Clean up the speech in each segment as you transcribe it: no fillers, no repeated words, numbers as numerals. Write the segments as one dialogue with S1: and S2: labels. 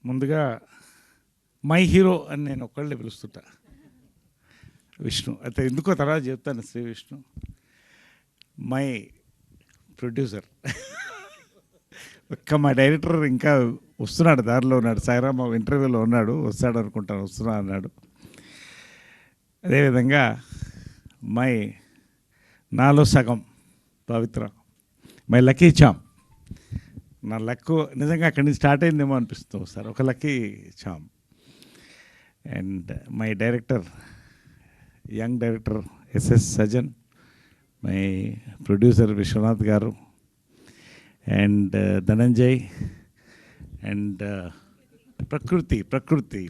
S1: ముందుగా my hero అని నేను ఒక్కళ్ళే పిలుస్తుంటా, విష్ణు. అయితే ఎందుకో తర్వాత చెప్తాను. Shri Vishnu my producer. ఒక్క మా డైరెక్టర్ ఇంకా వస్తున్నాడు, దారిలో ఉన్నాడు. సాయిరామ ఇంటర్వ్యూలో ఉన్నాడు, వస్తాడు అనుకుంటాను, వస్తున్నా అన్నాడు. అదేవిధంగా మై నాలో సగం పవిత్ర, మై లక్కీ చామ్. నా లక్ నిజంగా అక్కడి నుంచి స్టార్ట్ అయిందేమో అనిపిస్తుంది సార్, ఒక lucky charm. And my director, young director SS Sajan, my producer Vishwanath గారు, అండ్ ధనంజయ్, అండ్ ప్రకృతి ప్రకృతి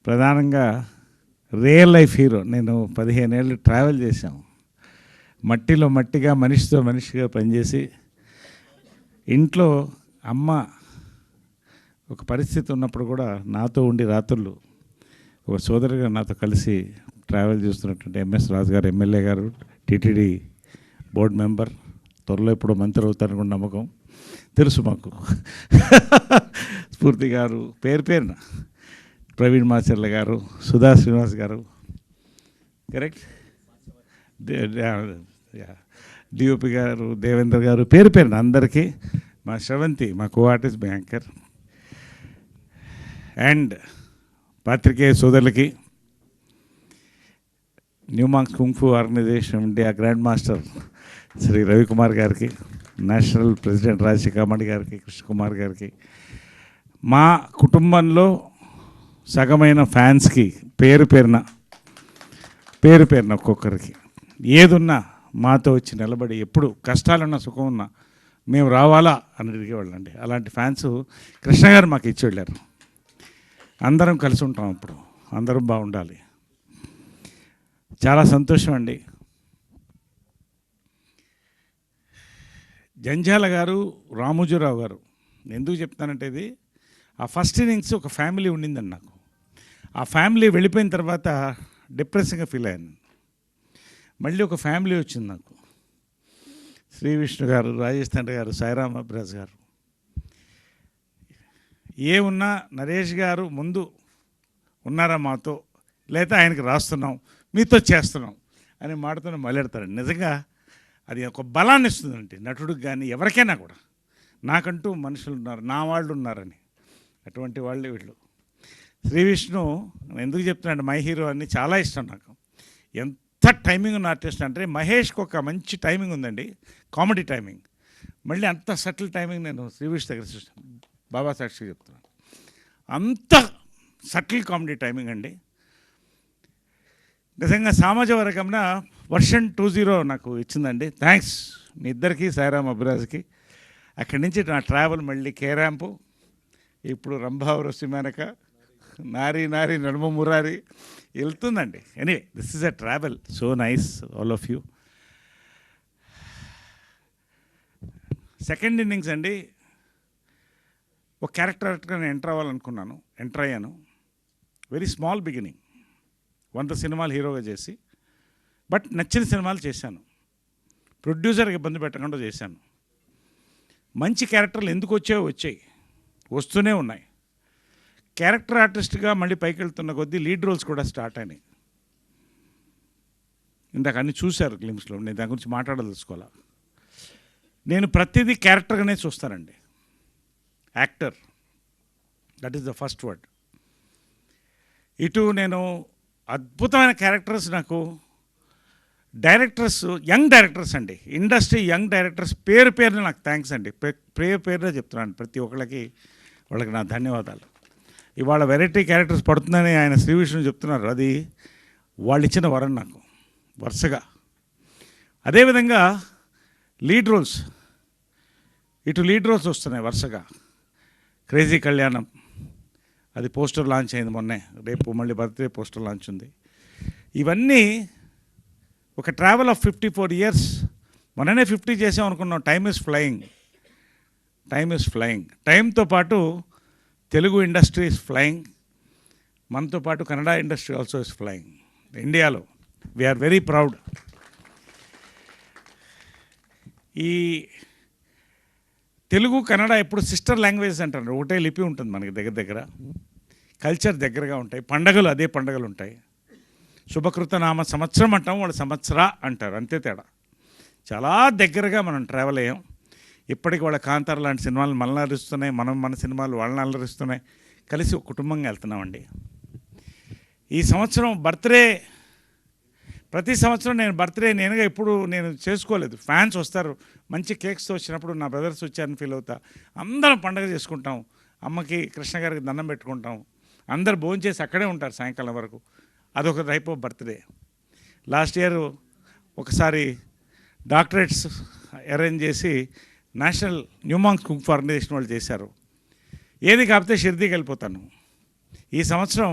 S1: ప్రధానంగా రియల్ లైఫ్ హీరో. నేను 15 ఏళ్ళు ట్రావెల్ చేశాం, మట్టిలో మట్టిగా, మనిషితో మనిషిగా పనిచేసి, ఇంట్లో అమ్మ ఒక పరిస్థితి ఉన్నప్పుడు కూడా నాతో ఉండి రాత్రులు ఒక సోదరుగా నాతో కలిసి ట్రావెల్ చేస్తున్నటువంటి ఎంఎస్ రాజు గారు, ఎమ్మెల్యే గారు, టీటీడీ బోర్డు మెంబర్, త్వరలో ఎప్పుడో మంత్రి అవుతారని కూడా నమ్మకం తెలుసు మాకు. స్ఫూర్తి గారు, పేరున ప్రవీణ్ మాచర్ల గారు, సుధా శ్రీనివాస్ గారు, కరెక్ట్, డిఓపి గారు, దేవేంద్ర గారు, పేరున అందరికీ, మా శ్రవంతి, మా కో ఆర్టిస్ట్, మా యాంకర్, అండ్ పాత్రికేయ సోదరులకి, new monks kung fu organisation India grand master Shri Ravikumar గారికి, నేషనల్ ప్రెసిడెంట్ రాజశేఖర్ గారికి, కృష్ణకుమార్ గారికి, మా కుటుంబంలో సగమైన ఫ్యాన్స్కి పేరు పేరున ఒక్కొక్కరికి, ఏదున్నా మాతో వచ్చి నిలబడి, ఎప్పుడు కష్టాలున్నా సుఖం ఉన్నా మేము రావాలా అని అడిగేవాళ్ళండి. అలాంటి ఫ్యాన్స్ కృష్ణ గారు మాకు ఇచ్చి వెళ్ళారు. అందరం కలిసి ఉంటాం, అప్పుడు అందరం బాగుండాలి. చాలా సంతోషం అండి. జంజాల గారు, రామోజీరావు గారు, ఎందుకు చెప్తానంటే, ఇది ఆ ఫస్ట్ ఇన్నింగ్స్ ఒక ఫ్యామిలీ ఉండిందండి నాకు. ఆ ఫ్యామిలీ వెళ్ళిపోయిన తర్వాత డిప్రెసింగ్గా ఫీల్ అయ్యాను. మళ్ళీ ఒక ఫ్యామిలీ వచ్చింది నాకు. శ్రీ విష్ణు గారు, రాజేష్ తండ్రి గారు, సాయిరామ్ అబ్రాజ్ గారు, ఏమున్నా నరేష్ గారు ముందు ఉన్నారా మాతో, లేదా ఆయనకి రాస్తున్నాం, మీతో చేస్తున్నాం అని మాటతో మొదలెడతారండి. నిజంగా అది ఒక బలాన్ని ఇస్తుందండి నటుడికి కానీ ఎవరికైనా కూడా. నాకంటూ మనుషులు ఉన్నారు, నా వాళ్ళు ఉన్నారని, అటువంటి వాళ్ళే వీళ్ళు. శ్రీ విష్ణు ఎందుకు చెప్తున్నాడు మై హీరో అని, చాలా ఇష్టం నాకు. ఎంత టైమింగ్ ఉన్న ఆర్టిస్ట్ అంటే, మహేష్కి ఒక మంచి టైమింగ్ ఉందండి, కామెడీ టైమింగ్. మళ్ళీ అంత సటిల్ టైమింగ్ నేను శ్రీ విష్ణు దగ్గర చూస్తాను, బాబా సాక్షి చెప్తున్నాను. అంత సటిల్ కామెడీ టైమింగ్ అండి. నిజంగా సామాజిక వర్గంన వర్షన్ 20 నాకు ఇచ్చిందండి. థ్యాంక్స్ మీ ఇద్దరికి, సాయిరామ్ అభిరాజ్కి. అక్కడి నుంచి నా ట్రావెల్ మళ్ళీ కేరాంపు, ఇప్పుడు రంభావరం సిమేనక, నారీ నడుమ మురారి వెళ్తుందండి. Anyway, this is a travel, so nice all of you. Second innings అండి, ఒక క్యారెక్టర్గా నేను ఎంటర్ అవ్వాలనుకున్నాను, ఎంటర్ అయ్యాను. వెరీ స్మాల్ బిగినింగ్, 100 సినిమాలు హీరోగా చేసి, బట్ నచ్చిన సినిమాలు చేశాను. ప్రొడ్యూసర్కి ఇబ్బంది పెట్టకుండా చేశాను. మంచి క్యారెక్టర్లు ఎందుకు వచ్చాయి, వస్తూనే ఉన్నాయి. క్యారెక్టర్ ఆర్టిస్ట్గా మళ్ళీ పైకి వెళ్తున్న కొద్దీ లీడ్ రోల్స్ కూడా స్టార్ట్ అయినాయి. ఇందాక అన్ని చూశారు గ్లిమ్స్లో, నేను దాని గురించి మాట్లాడదలుచుకోవాలా. నేను ప్రతిదీ క్యారెక్టర్గానే చూస్తానండి. Actor, that is the first word. ఇటు నేను అద్భుతమైన క్యారెక్టర్స్, నాకు డైరెక్టర్స్, యంగ్ డైరెక్టర్స్ అండి, ఇండస్ట్రీ యంగ్ డైరెక్టర్స్ పేరున నాకు థ్యాంక్స్ అండి. పేరున చెప్తున్నాను ప్రతి ఒక్కళ్ళకి, వాళ్ళకి నా ధన్యవాదాలు. ఇవాళ వెరైటీ క్యారెక్టర్స్ పడుతుందని ఆయన శ్రీ విష్ణు చెప్తున్నారు, అది వాళ్ళు ఇచ్చిన వరం నాకు వరుసగా. అదేవిధంగా లీడ్ రోల్స్, ఇటు లీడ్ రోల్స్ వస్తున్నాయి వరుసగా. క్రేజీ కళ్యాణం, అది పోస్టర్ లాంచ్ అయింది మొన్నే, రేపు మళ్ళీ బర్త్డే పోస్టర్ లాంచ్ ఉంది. ఇవన్నీ ఒక ట్రావెల్ ఆఫ్ 54 years. మొన్ననే 50 చేసాం అనుకున్నాం. Time is flying. టైంతో పాటు తెలుగు ఇండస్ట్రీ ఈజ్ ఫ్లయింగ్, మనతో పాటు Kannada industry also is flying. ఇండియాలో వీఆర్ వెరీ ప్రౌడ్. ఈ తెలుగు కన్నడ ఎప్పుడు సిస్టర్ లాంగ్వేజ్ అంటారు, ఒకటే లిపి ఉంటుంది మనకి దగ్గర దగ్గర, కల్చర్ దగ్గరగా ఉంటాయి, పండగలు అదే పండగలు ఉంటాయి. శుభకృత నామ సంవత్సరం అంటాం, వాళ్ళు సంవత్సర అంటారు, అంతే తేడా. చాలా దగ్గరగా మనం ట్రావెల్ అయ్యాం. ఇప్పటికి వాళ్ళ కాంతార లాంటి సినిమాలు మనల్ని అలరిస్తున్నాయి, మన సినిమాలు వాళ్ళని అలరిస్తున్నాయి, కలిసి ఒక కుటుంబంగా వెళ్తున్నామండి. ఈ సంవత్సరం బర్త్డే, ప్రతి సంవత్సరం నేను బర్త్డే నేనుగా ఎప్పుడు నేను చేసుకోలేదు. ఫ్యాన్స్ వస్తారు, మంచి కేక్స్తో వచ్చినప్పుడు నా బ్రదర్స్ వచ్చారని ఫీల్ అవుతా. అందరం పండగ చేసుకుంటాం, అమ్మకి కృష్ణ గారికి దండం పెట్టుకుంటాం, అందరు భోజనం చేసి అక్కడే ఉంటారు సాయంకాలం వరకు. అదొక type of birthday. Last year ఒకసారి డాక్టరేట్స్ అరేంజ్ చేసి నేషనల్ న్యూమాంగ్ కుంగ్ ఫు ఆర్గనైజేషన్ వాళ్ళు చేశారు. ఏది కాకపోతే షిర్దీకి వెళ్ళిపోతాను. ఈ సంవత్సరం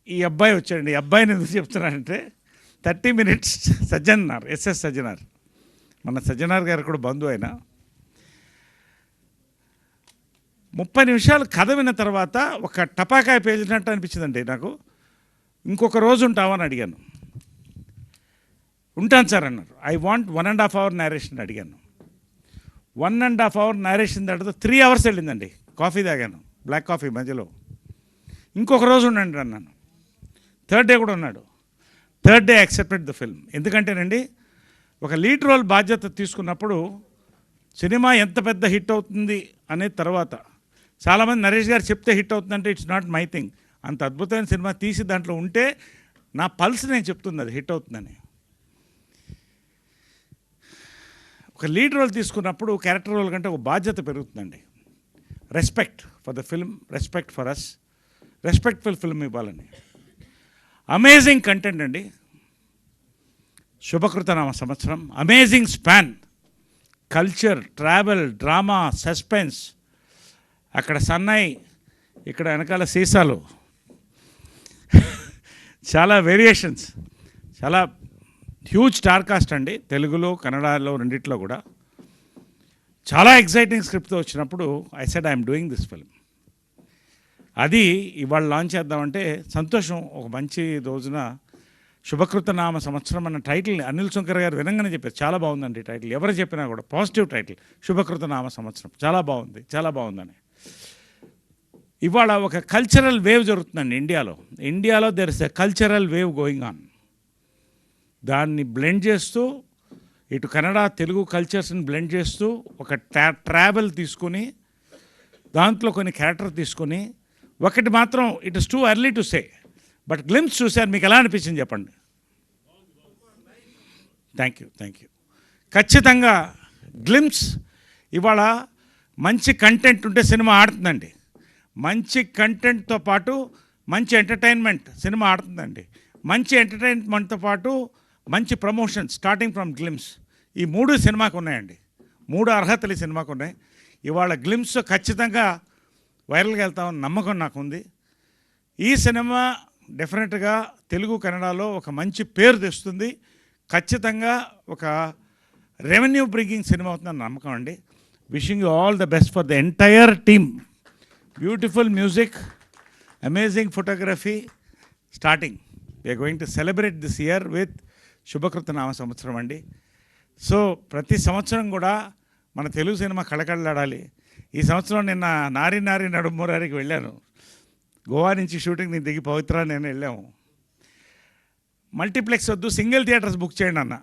S1: ఈ అబ్బాయి వచ్చాడండి. ఈ అబ్బాయిని ఎందుకు చెప్తున్నానంటే 30 minutes సజ్జనార్, ఎస్ఎస్ సజ్జనార్, మన సజ్జనార్ గారు కూడా బంధువు అయినా, 30 నిమిషాలు కథ విన్న తర్వాత ఒక టపాకాయ పేల్చినట్టు అనిపించిందండి నాకు. ఇంకొక రోజు ఉంటావని అడిగాను. ఉంటాను సార్ అన్నారు. ఐ వాంట్ 1.5 hour నేరేషన్ అడిగాను. 1.5 hour నేరేషన్ తర్వాత 3 hours వెళ్ళిందండి. కాఫీ తాగాను, బ్లాక్ కాఫీ మధ్యలో. ఇంకొక రోజు ఉండండి అన్నాను. థర్డ్ డే కూడా ఉన్నాడు. Third day accepted the film. ఎందుకంటేనండి, ఒక లీడ్ రోల్ బాధ్యత తీసుకున్నప్పుడు సినిమా ఎంత పెద్ద హిట్ అవుతుంది అనే తర్వాత, చాలామంది నరేష్ గారు చెప్తే హిట్ అవుతుందంటే ఇట్స్ నాట్ మై థింగ్. అంత అద్భుతమైన సినిమా తీసి దాంట్లో ఉంటే నా పల్స్ నేను చెప్తుంది అది హిట్ అవుతుందని. ఒక లీడ్ రోల్ తీసుకున్నప్పుడు క్యారెక్టర్ రోల్ కంటే ఒక బాధ్యత పెరుగుతుందండి. Respect for the film, respect for us, respectful film ఇవ్వాలని. అమేజింగ్ కంటెంట్ అండి. శుభకృతనామ సంవత్సరం, amazing span, culture, travel, drama, suspense, అక్కడ సన్నాయి, ఇక్కడ వెనకాల సీసాలు, చాలా వేరియేషన్స్, చాలా హ్యూజ్ స్టార్ కాస్ట్ అండి. తెలుగులో కన్నడలో రెండిట్లో కూడా చాలా ఎక్సైటింగ్ స్క్రిప్ట్తో వచ్చినప్పుడు I said I'm doing this film. అది ఇవాళ లాంచ్ చేద్దామంటే సంతోషం. ఒక మంచి రోజున శుభకృత నామ సంవత్సరం అన్న టైటిల్ అనిల్ శంకర్ గారు వినంగానే చెప్పారు, చాలా బాగుందండి టైటిల్. ఎవరు చెప్పినా కూడా పాజిటివ్ టైటిల్, శుభకృత నామ సంవత్సరం, చాలా బాగుంది, చాలా బాగుందని. ఇవాళ ఒక కల్చరల్ వేవ్ జరుగుతుందండి ఇండియాలో there is a cultural wave going on. దాన్ని బ్లెండ్ చేస్తూ, ఇటు కన్నడ తెలుగు కల్చర్స్ని బ్లెండ్ చేస్తూ, ఒక ట్రావెల్ తీసుకొని, దాంట్లో కొన్ని క్యారెక్టర్ తీసుకొని, ఒకటి మాత్రం it is too early to say, but glimpse చూశారు, మీకు ఎలా అనిపించింది చెప్పండి. Thank you. ఖచ్చితంగా గ్లిమ్స్ ఇవాళ మంచి కంటెంట్ ఉంటే సినిమా ఆడుతుందండి. మంచి కంటెంట్తో పాటు మంచి ఎంటర్టైన్మెంట్ సినిమా ఆడుతుందండి. మంచి ఎంటర్టైన్మెంట్తో పాటు మంచి ప్రమోషన్ స్టార్టింగ్ ఫ్రమ్ గ్లిమ్స్, ఈ 3 సినిమాకు ఉన్నాయండి. 3 అర్హతలు ఈ సినిమాకు ఉన్నాయి. ఇవాళ గ్లిమ్స్ ఖచ్చితంగా వైరల్గా వెళ్తామని నమ్మకం నాకుంది. ఈ సినిమా డెఫినెట్గా తెలుగు కన్నడలో ఒక మంచి పేరు తెస్తుంది. ఖచ్చితంగా ఒక రెవెన్యూ బ్రింగింగ్ సినిమా అవుతుందని నమ్మకం అండి. Wishing you all the best for the entire team. Beautiful music, amazing photography, starting we are going to celebrate this year with శుభకృత నామ సంవత్సరం అండి. సో ప్రతి సంవత్సరం కూడా మన తెలుగు సినిమా కళకళలాడాలి. ఈ సంవత్సరం నిన్న నారి నడుమూరారికి వెళ్ళాను. గోవా నుంచి షూటింగ్ నేను దిగి పవిత్ర నేను వెళ్ళాము. మల్టీప్లెక్స్ వద్దు, సింగిల్ థియేటర్స్ బుక్ చేయండి అన్న.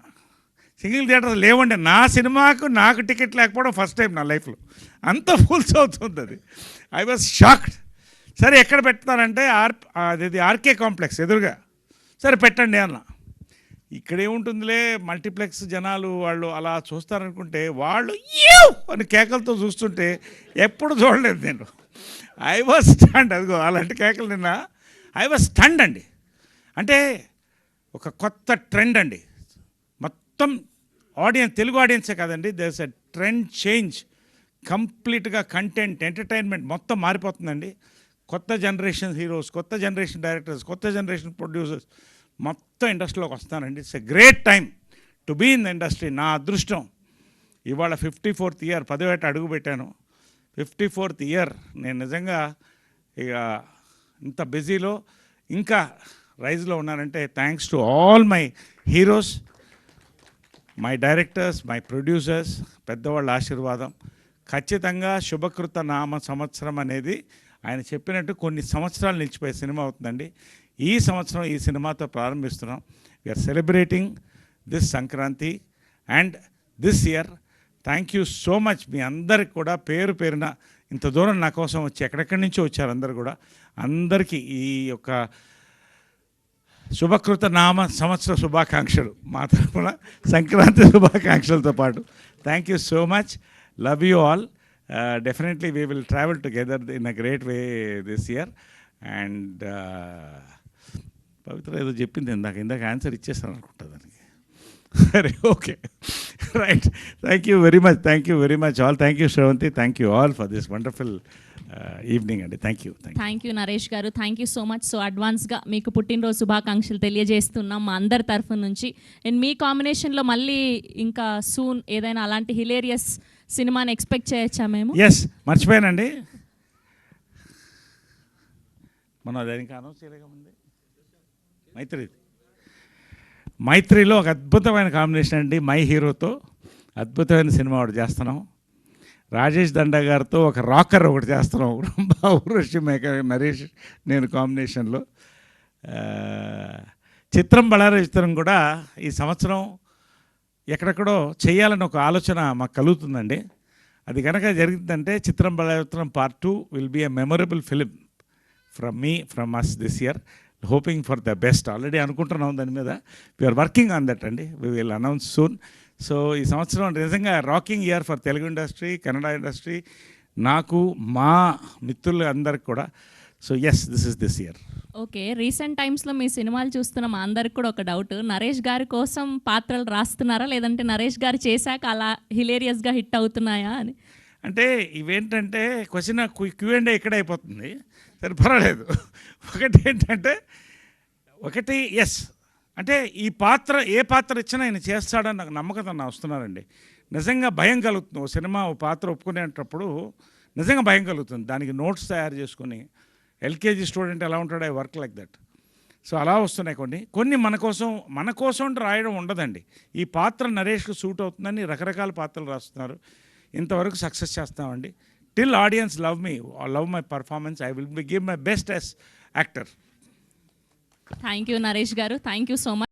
S1: సింగిల్ థియేటర్స్ లేవండి. నా సినిమాకు నాకు టికెట్ లేకపోవడం ఫస్ట్ టైం నా లైఫ్లో. అంత ఫుల్స్ అవుతుంది అది. I was shocked. సరే ఎక్కడ పెడతానంటే అది ఆర్కే కాంప్లెక్స్ ఎదురుగా. సరే పెట్టండి అన్న. ఇక్కడేముంటుందిలే, మల్టీప్లెక్స్ జనాలు వాళ్ళు అలా చూస్తారనుకుంటే, వాళ్ళు అని కేకలతో చూస్తుంటే ఎప్పుడు చూడలేదు నేను. I was stunned. అదిగో అలాంటి కేకలు నిన్న. ఐ వాజ్ స్టండ్ అండి. అంటే ఒక కొత్త ట్రెండ్ అండి. మొత్తం ఆడియన్స్, తెలుగు ఆడియన్సే కాదండి, there is a trend change. కంప్లీట్గా కంటెంట్, ఎంటర్టైన్మెంట్ మొత్తం మారిపోతుందండి. కొత్త జనరేషన్ హీరోస్, కొత్త జనరేషన్ డైరెక్టర్స్, కొత్త జనరేషన్ ప్రొడ్యూసర్స్ మొత్తం ఇండస్ట్రీలోకి వస్తానండి. It's a great time to be in the industry. నా అదృష్టం ఇవాళ 54th ఇయర్, 10వ ఏట అడుగు పెట్టాను. 54th year. నేను నిజంగా ఇక ఇంత బిజీలో ఇంకా రైజ్లో ఉన్నానంటే thanks to all my heroes. My directors, my producers, పెద్దవాళ్ళ ఆశీర్వాదం. ఖచ్చితంగా శుభకృత నామ సంవత్సరం అనేది ఆయన చెప్పినట్టు కొన్ని సంవత్సరాలు నిలిచిపోయే సినిమా అవుతుందండి. ఈ సంవత్సరం ఈ సినిమాతో ప్రారంభిస్తున్నాం. We are celebrating this Sankranti and this year. Thank you so much మీ అందరికి కూడా, పేరు పేరున ఇంత దూరం నా కోసం వచ్చి ఎక్కడెక్కడి నుంచో వచ్చారు అందరు కూడా. అందరికీ ఈ యొక్క శుభకృత నామ సంవత్సర శుభాకాంక్షలు, మా తరఫున సంక్రాంతి శుభాకాంక్షలతో పాటు. Thank you so much. Love you all. Definitely we will travel together in a great way this year. And Pavitra ఏదో చెప్పింది ఇందాక ఆన్సర్ ఇచ్చేస్తాను అనుకుంటా దానికి. సరే, okay, right. Thank you very much all. Thank you Sravanthi. Thank you all for this wonderful evening అండి. Thank you
S2: Naresh garu. Thank you so much. So అడ్వాన్స్గా మీకు పుట్టినరోజు శుభాకాంక్షలు తెలియజేస్తున్నాం మా అందరి తరఫు నుంచి. అండ్ మీ కాంబినేషన్లో మళ్ళీ ఇంకా సూన్ ఏదైనా అలాంటి హిలేరియస్ సినిమాని ఎక్స్పెక్ట్ చేయొచ్చా మేము?
S1: ఎస్, మర్చిపోయానండి, మనం దానికి అనౌన్స్ చేయలేక ముందే మైత్రిలో ఒక అద్భుతమైన కాంబినేషన్ అండి. మై హీరోతో అద్భుతమైన సినిమా ఒకటి చేస్తున్నాం. రాజేష్ దండా గారితో ఒక రాకర్ ఒకటి చేస్తున్నాం. ఊర్వశి నరేష్ నేను కాంబినేషన్లో. చిత్రం బళారా చిత్రం కూడా ఈ సంవత్సరం ఎక్కడెక్కడో చేయాలని ఒక ఆలోచన మాకు కలుగుతుందండి. అది కనుక జరిగిందంటే చిత్రం బళారా చిత్రం part 2 will be a memorable film from us this year. Hoping for the best. Already అనుకుంటున్నాం దాని మీద. వీఆర్ వర్కింగ్ ఆన్ దట్ అండి. We will announce soon. So ఈ సంవత్సరం నిజంగా rocking year for Telugu industry, Kannada industry, నాకు, మా మిత్రులు అందరికి కూడా. So yes, this year.
S2: Okay, recent టైమ్స్లో మీ సినిమాలు చూస్తున్న మా అందరికి కూడా ఒక డౌట్. నరేష్ గారి కోసం పాత్రలు రాస్తున్నారా, లేదంటే నరేష్ గారు చేశాక అలా హిలేరియస్గా హిట్ అవుతున్నాయా అని?
S1: అంటే ఇవేంటంటే క్వశ్చన్ Q&A ఇక్కడ అయిపోతుంది. సరే, పర్వాలేదు. ఒకటి ఏంటంటే ఎస్ అంటే ఈ పాత్ర ఏ పాత్ర ఇచ్చినా ఆయన చేస్తాడని నాకు నమ్మకం వస్తున్నారండి. నిజంగా భయం కలుగుతుంది. ఓ సినిమా ఓ పాత్ర ఒప్పుకునేటప్పుడు నిజంగా భయం కలుగుతుంది. దానికి నోట్స్ తయారు చేసుకుని LKG స్టూడెంట్ ఎలా ఉంటాడో I work like that. So అలా వస్తున్నాయి కొన్ని మన కోసం రాయడం ఉండదండి. ఈ పాత్ర నరేష్కి సూట్ అవుతుందని రకరకాల పాత్రలు రాస్తున్నారు. ఇంతవరకు సక్సెస్ చేస్తామండి. Till audience love my performance, I will give my best as actor.
S2: Thank you Naresh garu. Thank you so much.